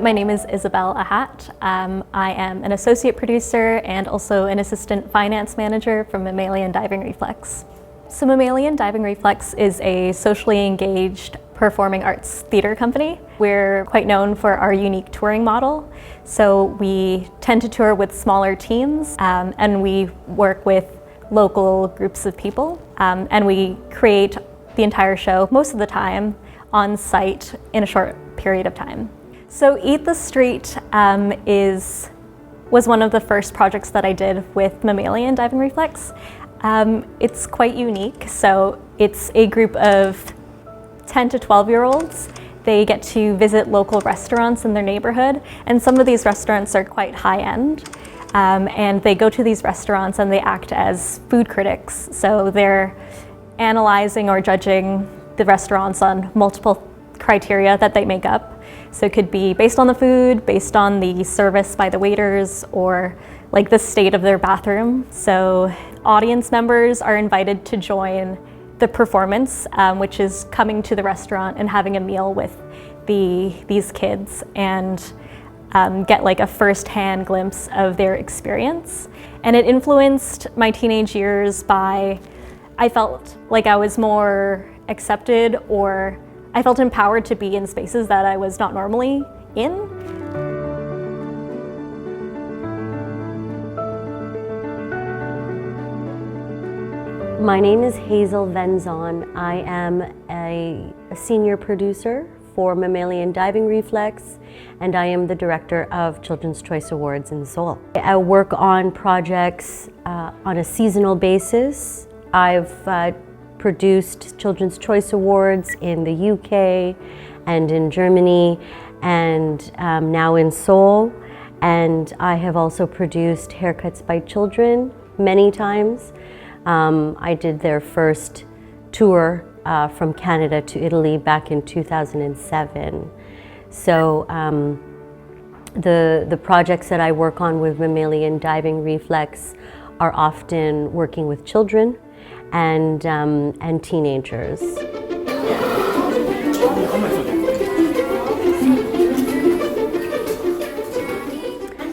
My name is Isabel Ahat. I am an associate producer and also an assistant finance manager from Mammalian Diving Reflex. So Mammalian Diving Reflex is a socially engaged performing arts theater company. We're quite known for our unique touring model. So we tend to tour with smaller teams and we work with local groups of people and we create the entire show most of the time on site in a short period of time. So Eat the Street was one of the first projects that I did with Mammalian Diving Reflex. It's quite unique. So it's a group of 10 to 12-year-olds. They get to visit local restaurants in their neighborhood, and some of these restaurants are quite high-end. And they go to these restaurants and they act as food critics. So they're analyzing or judging the restaurants on multiple criteria that they make up. So it could be based on the food, based on the service by the waiters, or like the state of their bathroom. So audience members are invited to join the performance, which is coming to the restaurant and having a meal with these kids and get like a first-hand glimpse of their experience. And it influenced my teenage years I felt like I was more accepted, or I felt empowered to be in spaces that I was not normally in. My name is Hazel Venzon. I am a senior producer for Mammalian Diving Reflex, and I am the director of Children's Choice Awards in Seoul. I work on projects on a seasonal basis. I've produced Children's Choice Awards in the UK and in Germany and now in Seoul. And I have also produced Haircuts by Children many times. I did their first tour from Canada to Italy back in 2007. So the projects that I work on with Mammalian Diving Reflex are often working with children and teenagers.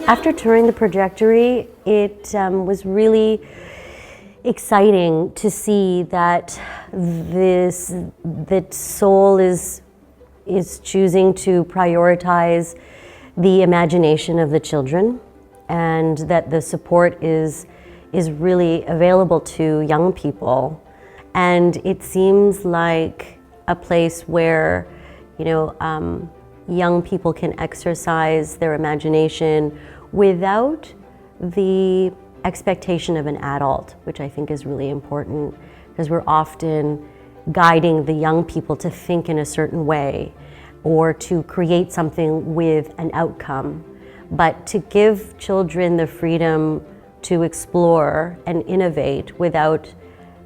After touring the Projectory, it was really exciting to see that Seoul is choosing to prioritize the imagination of the children, and that the support is really available to young people. And it seems like a place where, young people can exercise their imagination without the expectation of an adult, which I think is really important, because we're often guiding the young people to think in a certain way or to create something with an outcome. But to give children the freedom to explore and innovate without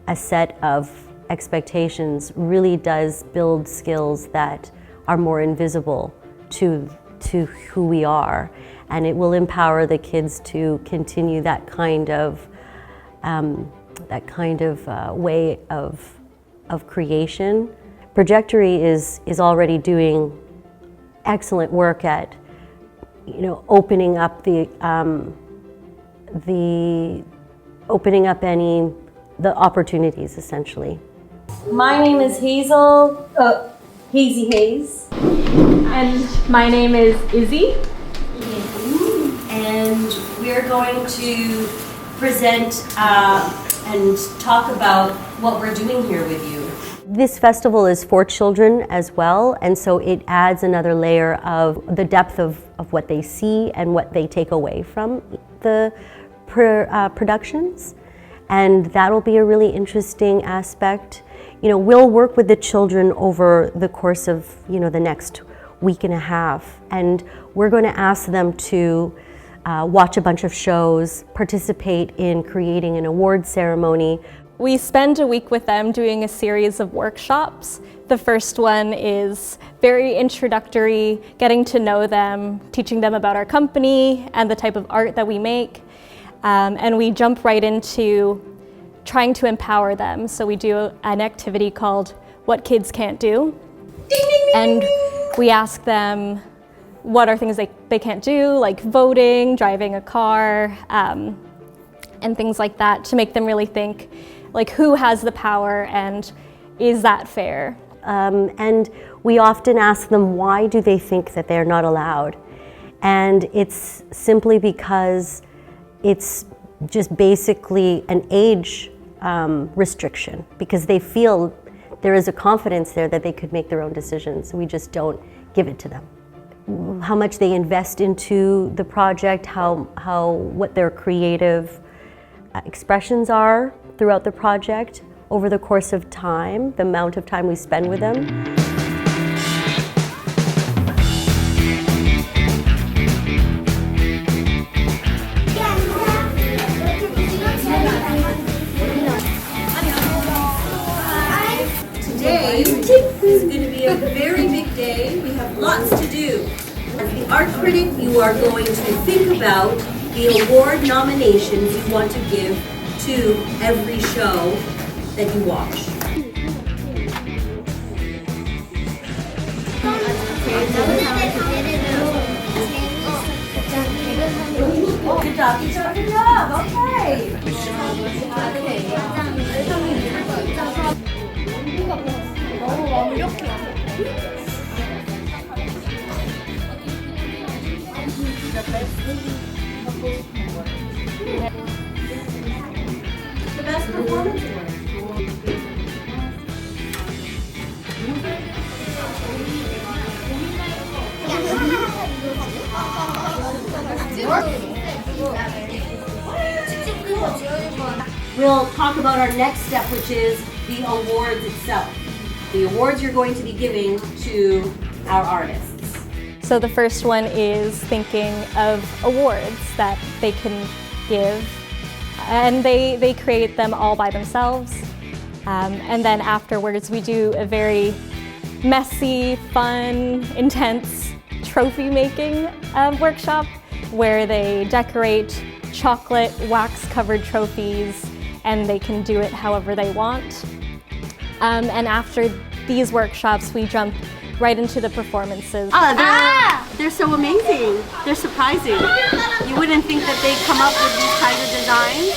a set of expectations really does build skills that are more invisible to who we are. And it will empower the kids to continue that kind of way of creation. Projectory is already doing excellent work at opening up the opportunities, essentially. My name is Hazel, Hazy Hayes. And my name is Izzy. And we're going to present and talk about what we're doing here with you. This festival is for children as well, and so it adds another layer of the depth of what they see and what they take away from the productions. And that'll be a really interesting aspect. We'll work with the children over the course of the next week and a half, and we're going to ask them to watch a bunch of shows, participate in creating an award ceremony. We spend a week with them doing a series of workshops. The first one is very introductory, getting to know them, teaching them about our company and the type of art that we make. And we jump right into trying to empower them. So we do an activity called What Kids Can't Do. Ding, ding, ding, and ding. we ask them, what are things they can't do, like voting, driving a car, and things like that, to make them really think, like, who has the power and is that fair? And we often ask them, why do they think that they're not allowed? And it's simply because it's just basically an age restriction, because they feel there is a confidence there that they could make their own decisions. We just don't give it to them. How much they invest into the project, what their creative expressions are throughout the project over the course of time, the amount of time we spend with them. Today is going to be a very big day. We have lots to do. As the art critic, you are going to think about the award nominations you want to give to every show that you watch. Good job, teacher. Good job. Okay. The best performance award. We'll talk about our next step, which is the awards itself. The awards you're going to be giving to our artists. So the first one is thinking of awards that they can give, and they create them all by themselves. And then afterwards we do a very messy, fun, intense trophy making workshop where they decorate chocolate wax-covered trophies, and they can do it however they want. And after these workshops, we jump right into the performances. They're so amazing. They're surprising. You wouldn't think that they'd come up with these kinds of designs.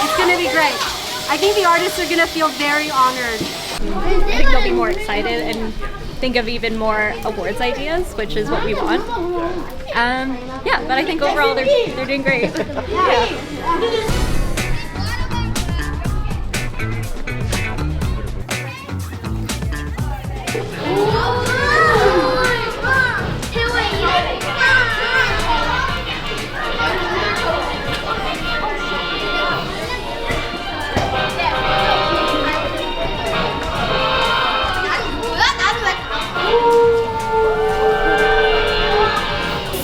It's going to be great. I think the artists are going to feel very honored. I think they'll be more excited and think of even more awards ideas, which is what we want. Yeah, but I think overall they're doing great. Yeah.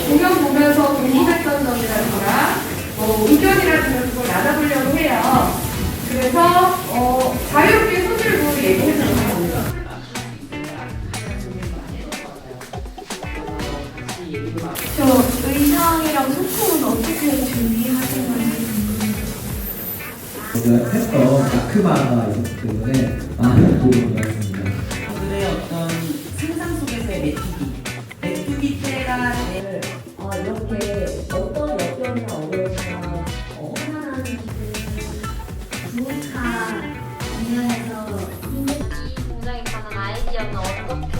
공연 보면서 궁금했던 점이라든가 의견이라든가 그걸 나눠보려고 해요. 그래서 자유롭게 소질로 얘기해 주는 겁니다. 저 의상이랑 소품은 어떻게 준비하신 건지 제가 했던 다크마가 있었기 때문에 많은 도움을 받았습니다. 저들의 어떤 상상 속에서의 메뚜기 때가 이렇게 어떤 역경이나 어려움이나 편안한 무카 공연에서 이 공장에 관한 아이디어는 어떻게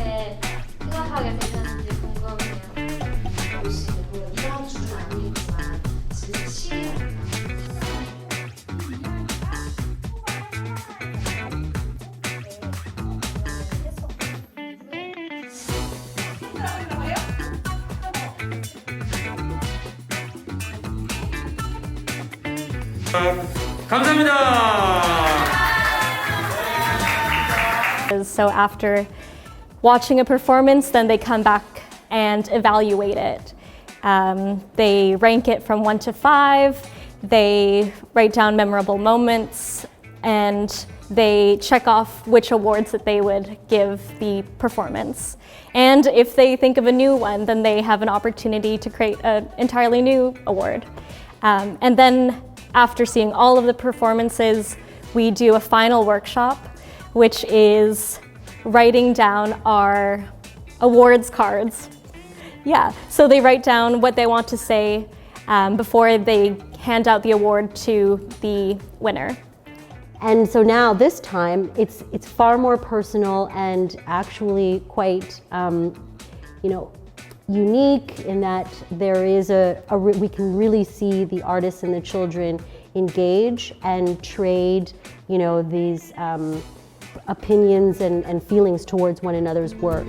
생각하게 되셨는지 궁금해요. 이런 주는 아니지만 진짜 시간 감사합니다. So after watching a performance, then they come back and evaluate it. They rank it from 1 to 5, they write down memorable moments, and they check off which awards that they would give the performance. And if they think of a new one, then they have an opportunity to create an entirely new award. And then after seeing all of the performances, we do a final workshop, which is writing down our awards cards. Yeah, so they write down what they want to say before they hand out the award to the winner. And so now this time it's far more personal and actually quite unique in that there is we can really see the artists and the children engage and trade these opinions and feelings towards one another's work.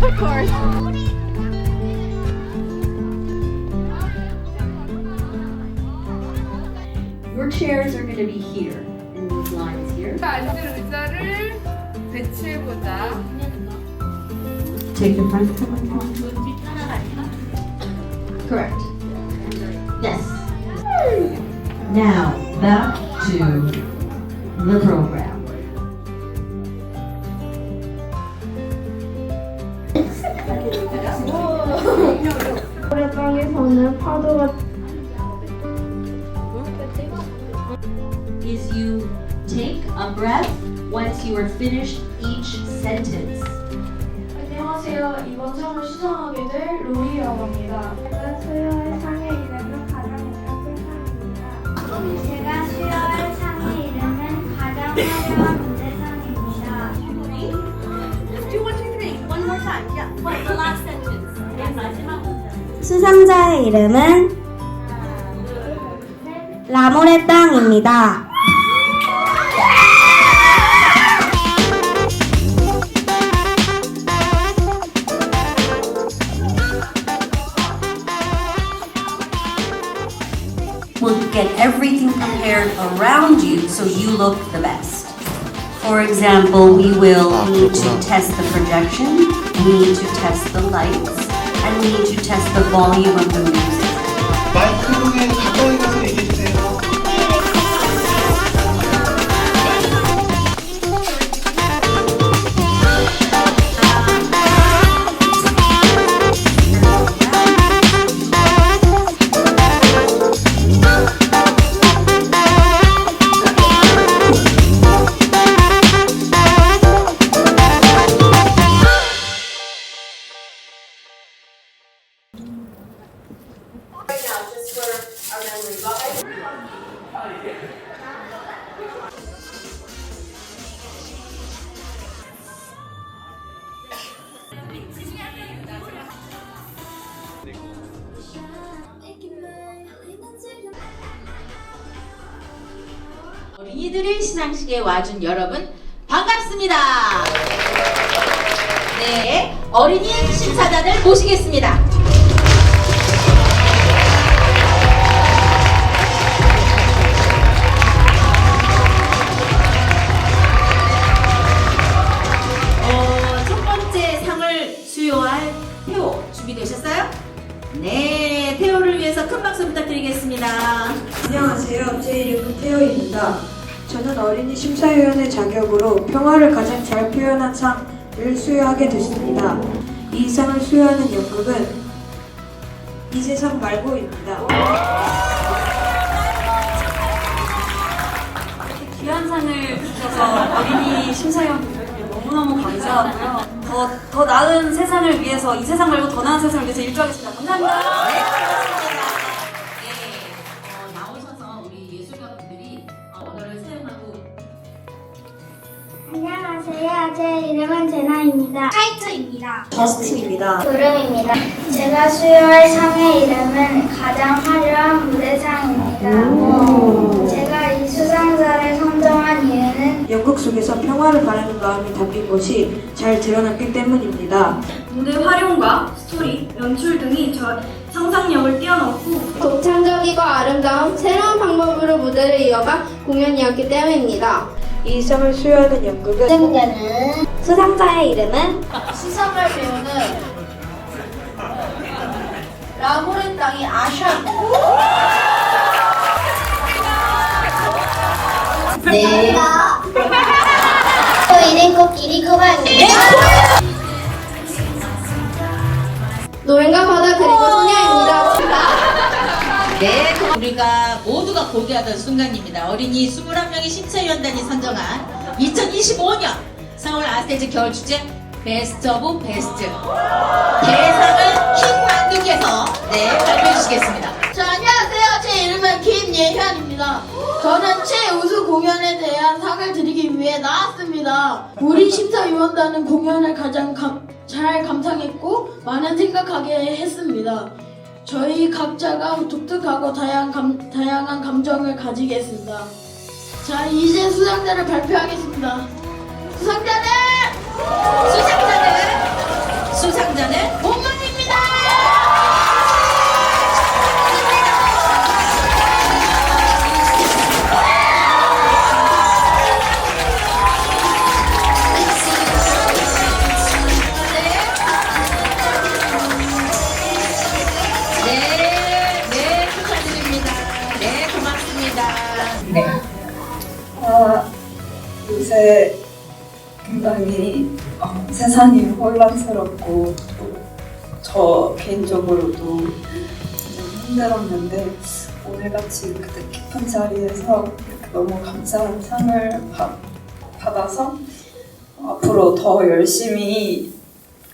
Of course. Your chairs are going to be here, in these lines here. 아이들 의자를 배치해보자. Take the front. Correct. Yes. Now, back to the program. 노래방에서는 파도가 Is you take a breath once you are finished each sentence. 안녕하세요. 이번 상을 수상하게 될 로리라고 합니다. 제가 수여할 상의 이름은 가장 어려운 상입니다. 제가 수여할 상의 이름은 가장 화려한 무대상입니다. 2, 1, 2, 3. One more time. Yeah. What? The last sentence. 마지막 문장. 수상자의 이름은 라모레 땅입니다. Will get everything prepared around you so you look the best. For example, we will need to test the projection, we need to test the lights, and we need to test the volume of the music. 마이크에 가까이 가서 얘기해주세요. 어린이들의 시상식에 와준 여러분 반갑습니다. 네, 어린이 심사단을 모시겠습니다. 첫 번째 상을 수여할 태호 준비되셨어요? 네, 태호를 위해서 큰 박수 부탁드리겠습니다. 안녕하세요. 제 이름은 태호입니다. 저는 어린이 심사위원의 자격으로 평화를 가장 잘 표현한 상을 수여하게 됐습니다. 이 상을 수여하는 연극은 이 세상 말고입니다. 이렇게 귀한 상을 주셔서 어린이 심사위원분들께 너무너무 감사하고요. 더 나은 세상을 위해서, 이 세상 말고 더 나은 세상을 위해서 일조하겠습니다. 감사합니다. 네, 고맙습니다. 네, 나오셔서 우리 예술가분들이 언어를 사용하고. 안녕하세요. 제 이름은 제나입니다. 카이트입니다. 저스틴입니다. 구름입니다. 제가 수여할 상의 이름은 가장 화려한 무대상입니다. 제가 이 수상자를 선정한 이유는 연극 속에서 평화를 바라는 마음이 담긴 것이 잘 드러났기 때문입니다. 무대 활용과 스토리, 연출 등이 저 상상력을 뛰어넘고 독창적이고 아름다운 새로운 방법으로 무대를 이어간 공연이었기 때문입니다. 이 상을 수여하는 연극은 수상자는 수상자의 이름은 수상을 배우는 라모레 땅이 아샤. 네. 저희는 코끼리 코바입니다. 노인과 바다 그리고 소녀입니다. 네, 우리가 모두가 고대하던 순간입니다. 어린이 21명의 심사위원단이 선정한 2025년 서울 아스테이지 겨울축제 베스트 오브 베스트 대상을 김관두께서 발표해 주시겠습니다. 안녕하세요. 제 이름은 김예현입니다. 저는 최우수 공연에 대한 상을 드리기 위해 나왔습니다. 우리 심사위원단은 공연을 가장 잘 감상했고 많은 생각하게 했습니다. 저희 각자가 독특하고 다양한 감정을 가지게 했습니다. 자, 이제 수상자를 발표하겠습니다. 수상자는 본문입니다. 네, 축하드립니다. 네, 고맙습니다. 네. 요새 굉장히 세상이 혼란스럽고 저 개인적으로도 좀 힘들었는데 오늘같이 이렇게 깊은 자리에서 이렇게 너무 감사한 상을 받아서 앞으로 더 열심히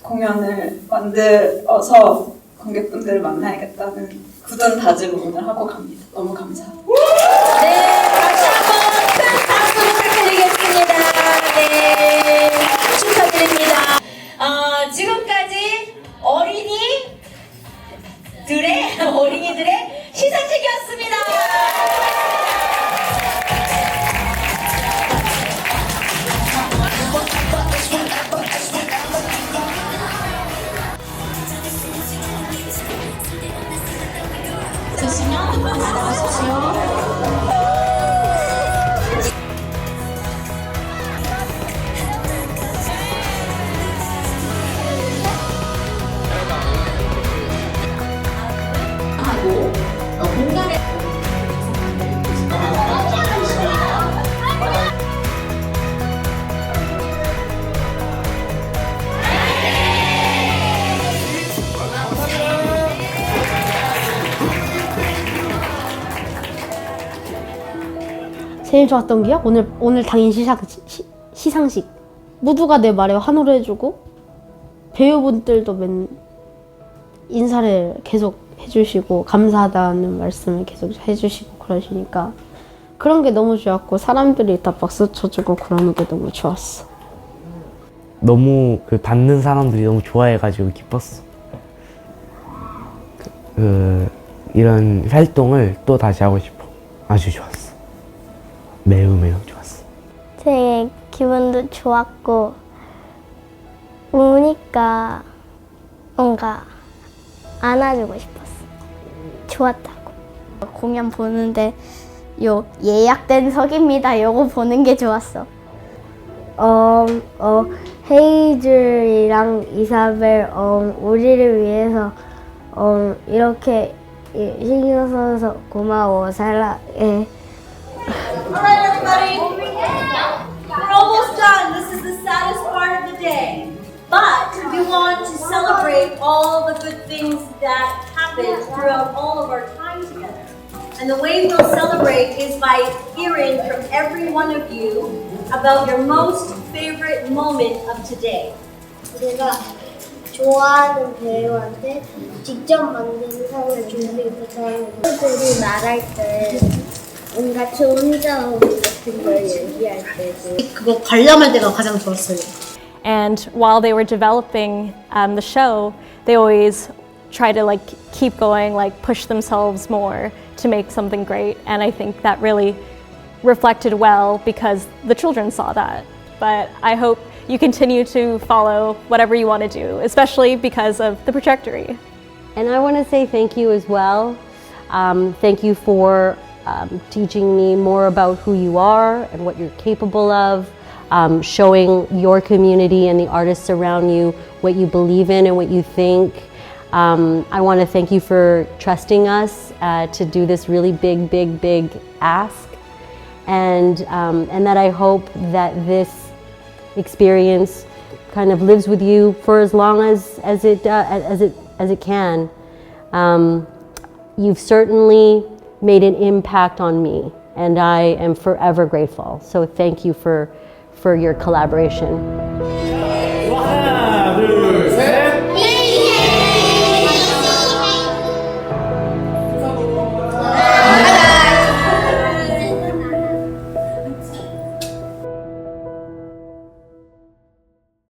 공연을 만들어서 관객분들을 만나야겠다는 굳은 다짐을 오늘 하고 갑니다. 너무 감사합니다. 네, 다시 한번 큰 박수 부탁드리겠습니다. 네, 축하드립니다. 지금까지 어린이들의 시상식이었습니다. 됐으면 나가십시오. 공간에 제일 좋았던 게요? 오늘 당일 시상식. 모두가 내 말에 환호를 해주고 배우분들도 인사를 계속 해주시고 감사하다는 말씀을 계속 해주시고 그러시니까 그런 게 너무 좋았고 사람들이 다 박수 쳐주고 그러는 게 너무 좋았어. 너무 받는 사람들이 너무 좋아해가지고 기뻤어. 이런 활동을 또 다시 하고 싶어. 아주 좋았어. 매우 좋았어. 제 기분도 좋았고 우니까 뭔가 안아주고 싶었어. 좋았다고. 공연 보는데 예약된 석입니다. 요거 보는 게 좋았어. 헤이즐이랑 이사벨 우리를 위해서 이렇게 신경 써서 고마워. 사랑해. Alright, everybody. We're almost done. This is the saddest part of the day. But we want to celebrate all the good things that happened throughout all of our time together. And the way we'll celebrate is by hearing from every one of you about your most favorite moment of today. 제가 좋아하는 배우한테 직접 만든 상을 준비해서 친구들이 말할 때 뭔가 좋은 점 같은 걸 얘기할 때도 그거 관람할 때가 가장 좋았어요. And while they were developing the show, they always try to keep going, push themselves more to make something great. And I think that really reflected well because the children saw that. But I hope you continue to follow whatever you want to do, especially because of the trajectory. And I want to say thank you as well. Thank you for teaching me more about who you are and what you're capable of, showing your community and the artists around you what you believe in and what you think. I want to thank you for trusting us to do this really big ask, and that I hope that this experience kind of lives with you for as long as it can. You've certainly made an impact on me, and I am forever grateful. So thank you for for your collaboration.